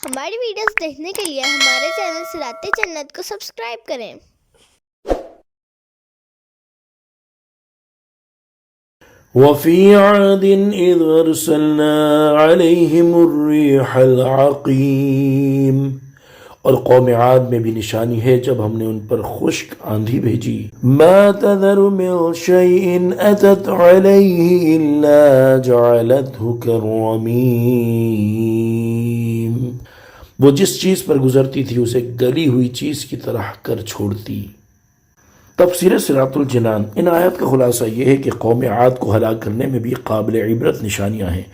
ہماری ویڈیوز دیکھنے کے لیے ہمارے چینل صراط جنت کو سبسکرائب کریں۔ وفي عاد إذ أرسلنا عليهم الريح العقيم، اور قوم عاد میں بھی نشانی ہے جب ہم نے ان پر خشک آندھی بھیجی۔ ما تذر من شيء أتت عليه إلا جعلته كالرميم، وہ جس چیز پر گزرتی تھی اسے گلی ہوئی چیز کی طرح کر چھوڑتی۔ تفسیر صراط الجنان۔ ان آیات کا خلاصہ یہ ہے کہ قوم عاد کو ہلاک کرنے میں بھی قابل عبرت نشانیاں ہیں۔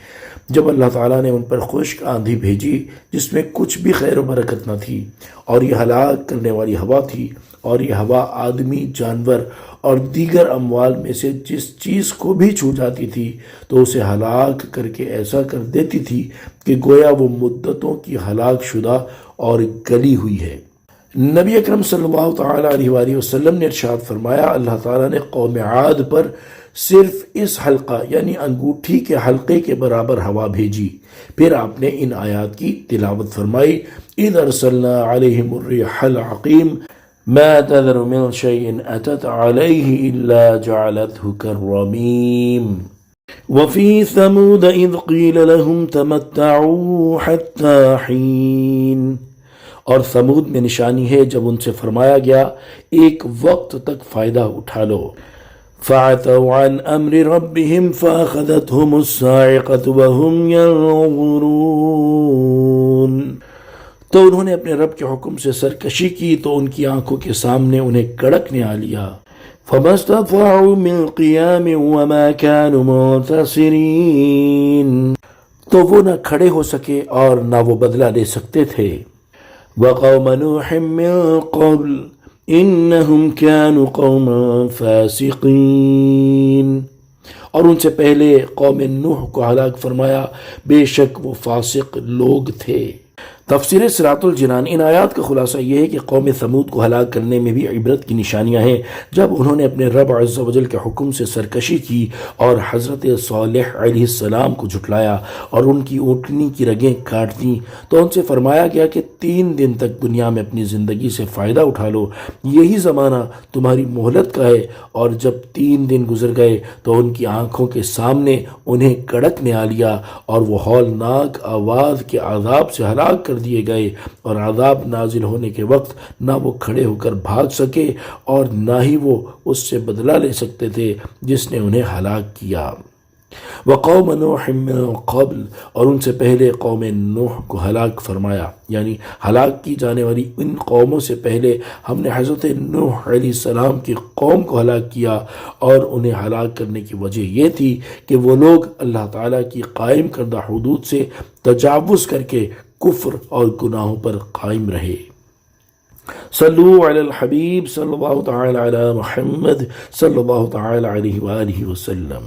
جب اللہ تعالیٰ نے ان پر خشک آندھی بھیجی جس میں کچھ بھی خیر و برکت نہ تھی، اور یہ ہلاک کرنے والی ہوا تھی، اور یہ ہوا آدمی، جانور اور دیگر اموال میں سے جس چیز کو بھی چھو جاتی تھی تو اسے ہلاک کر کے ایسا کر دیتی تھی کہ گویا وہ مدتوں کی ہلاک شدہ اور گلی ہوئی ہے۔ نبی اکرم صلی اللہ تعالیٰ علیہ وآلہ وسلم نے ارشاد فرمایا، اللہ تعالیٰ نے قوم عاد پر صرف اس حلقہ یعنی انگوٹھی کے حلقے کے برابر ہوا بھیجی۔ پھر آپ نے ان آیات کی تلاوت فرمائی، اِذْ أَرْسَلْنَا عَلَيْهِمُ الرِّيحَ الْعَقِيمَ مَا تَذَرُ مِنْ شَيْءٍ أَتَتْ عَلَيْهِ إِلَّا جَعَلَتْهُ كَالرَّمِيمِ وَفِي ثَمُودَ إِذْ قِيلَ لَهُمْ تَمَتَّعُوا حَتَّى حِينٍ، اور ثمود میں نشانی ہے جب ان سے فرمایا گیا ایک وقت تک فائدہ اٹھا لو۔ فَعَتَوْا عَنْ أَمْرِ رَبِّهِمْ فَأَخَذَتْهُمُ الصَّاعِقَةُ وَهُمْ يَنظُرُونَ، تو انہوں نے اپنے رب کے حکم سے سرکشی کی تو ان کی آنکھوں کے سامنے انہیں کڑکنے آ لیا۔ فَمَا اسْتَطَاعُوا مِنْ قِيَامٍ وَمَا كَانُوا مُنْتَصِرِينَ، تو وہ نہ کھڑے ہو سکے اور نہ وہ بدلہ لے سکتے تھے۔ وَقَوْمَ نُوحٍ مِّن قَبْلُ إِنَّهُمْ كَانُوا قَوْمًا فَاسِقِينَ، اور ان سے پہلے قوم نوح کو ہلاک فرمایا، بے شک وہ فاسق لوگ تھے۔ تفسیر صراط الجنان۔ ان آیات کا خلاصہ یہ ہے کہ قوم ثمود کو ہلاک کرنے میں بھی عبرت کی نشانیاں ہیں۔ جب انہوں نے اپنے رب عز و جل کے حکم سے سرکشی کی اور حضرت صالح علیہ السلام کو جھٹلایا اور ان کی اونٹنی کی رگیں کاٹ دیں تو ان سے فرمایا گیا کہ 3 دن تک دنیا میں اپنی زندگی سے فائدہ اٹھا لو، یہی زمانہ تمہاری مہلت کا ہے۔ اور جب 3 دن گزر گئے تو ان کی آنکھوں کے سامنے انہیں کڑکنے آ لیا اور وہ ہولناک آواز کے عذاب سے ہلاک کر دیے گئے، اور عذاب نازل ہونے کے وقت نہ وہ کھڑے ہو کر بھاگ سکے اور نہ ہی وہ اس سے بدلہ لے سکتے تھے جس نے انہیں ہلاک کیا۔ وقوم نوح من قبل، اور ان سے پہلے قوم نوح کو ہلاک فرمایا، یعنی ہلاک کی جانے والی ان قوموں سے پہلے ہم نے حضرت نوح علیہ السلام کی قوم کو ہلاک کیا، اور انہیں ہلاک کرنے کی وجہ یہ تھی کہ وہ لوگ اللہ تعالیٰ کی قائم کردہ حدود سے تجاوز کر کے کفر اور گناہوں پر قائم رہے۔ صلو علی الحبیب صلی اللہ تعالی علی محمد صلی اللہ تعالی علیہ وآلہ وسلم۔